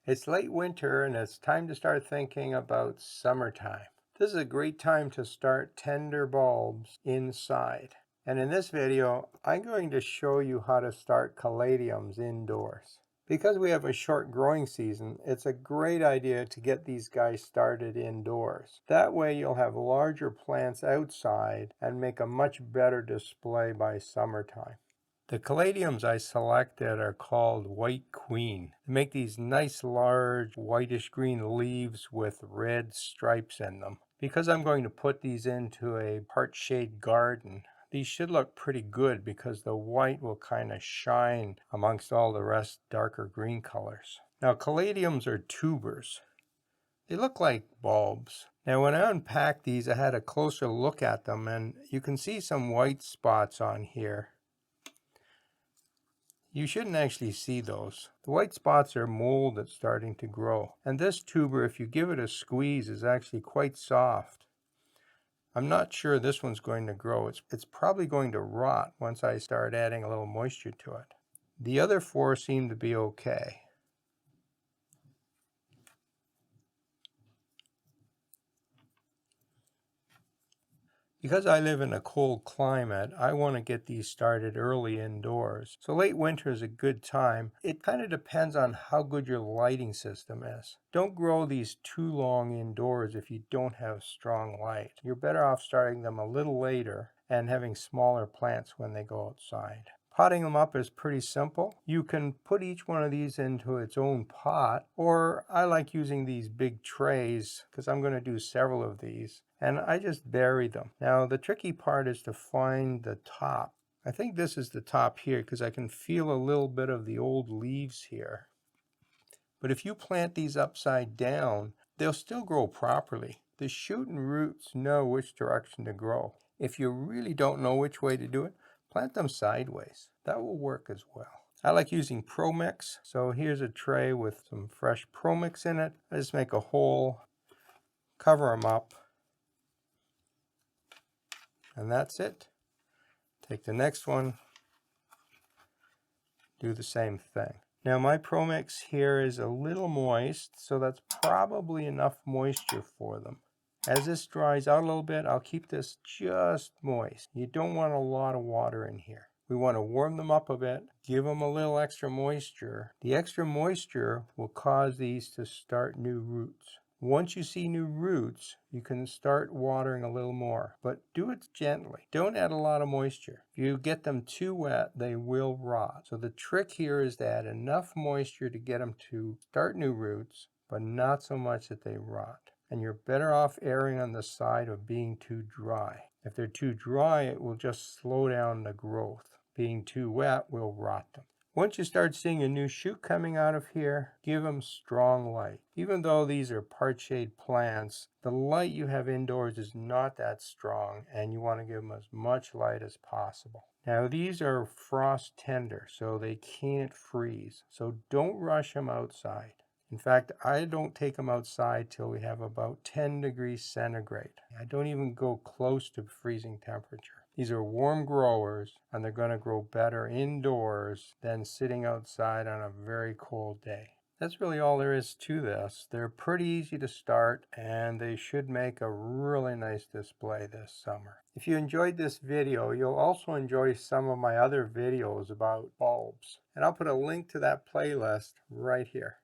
It's late winter and it's time to start thinking about summertime. This is a great time to start tender bulbs inside. And in this video, I'm going to show you how to start caladiums indoors. Because we have a short growing season, it's a great idea to get these guys started indoors. That way you'll have larger plants outside and make a much better display by summertime. The caladiums I selected are called White Queen. They make these nice large whitish green leaves with red stripes in them. Because I'm going to put these into a part shade garden, these should look pretty good because the white will kind of shine amongst all the rest darker green colors. Now caladiums are tubers. They look like bulbs. Now when I unpacked these, I had a closer look at them and you can see some white spots on here. You shouldn't actually see those. The white spots are mold that's starting to grow. And this tuber, if you give it a squeeze, is actually quite soft. I'm not sure this one's going to grow. It's probably going to rot once I start adding a little moisture to it. The other four seem to be okay. Because I live in a cold climate, I want to get these started early indoors. So late winter is a good time. It kind of depends on how good your lighting system is. Don't grow these too long indoors if you don't have strong light. You're better off starting them a little later and having smaller plants when they go outside. Potting them up is pretty simple. You can put each one of these into its own pot, or I like using these big trays because I'm going to do several of these, and I just bury them. Now the tricky part is to find the top. I think this is the top here because I can feel a little bit of the old leaves here. But if you plant these upside down, they'll still grow properly. The shoot and roots know which direction to grow. If you really don't know which way to do it, plant them sideways. That will work as well. I like using Pro Mix. So here's a tray with some fresh Pro Mix in it. I just make a hole, cover them up, and that's it. Take the next one, do the same thing. Now my Pro Mix here is a little moist, so that's probably enough moisture for them. As this dries out a little bit, I'll keep this just moist. You don't want a lot of water in here. We want to warm them up a bit, give them a little extra moisture. The extra moisture will cause these to start new roots. Once you see new roots, you can start watering a little more, but do it gently. Don't add a lot of moisture. If you get them too wet, they will rot. So the trick here is to add enough moisture to get them to start new roots, but not so much that they rot. And you're better off erring on the side of being too dry. If they're too dry, it will just slow down the growth. Being too wet will rot them. Once you start seeing a new shoot coming out of here, give them strong light. Even though these are part shade plants, the light you have indoors is not that strong, and you want to give them as much light as possible. Now these are frost tender, so they can't freeze. So don't rush them outside. In fact, I don't take them outside till we have about 10 degrees centigrade. I don't even go close to freezing temperature. These are warm growers, and they're going to grow better indoors than sitting outside on a very cold day. That's really all there is to this. They're pretty easy to start, and they should make a really nice display this summer. If you enjoyed this video, you'll also enjoy some of my other videos about bulbs, and I'll put a link to that playlist right here.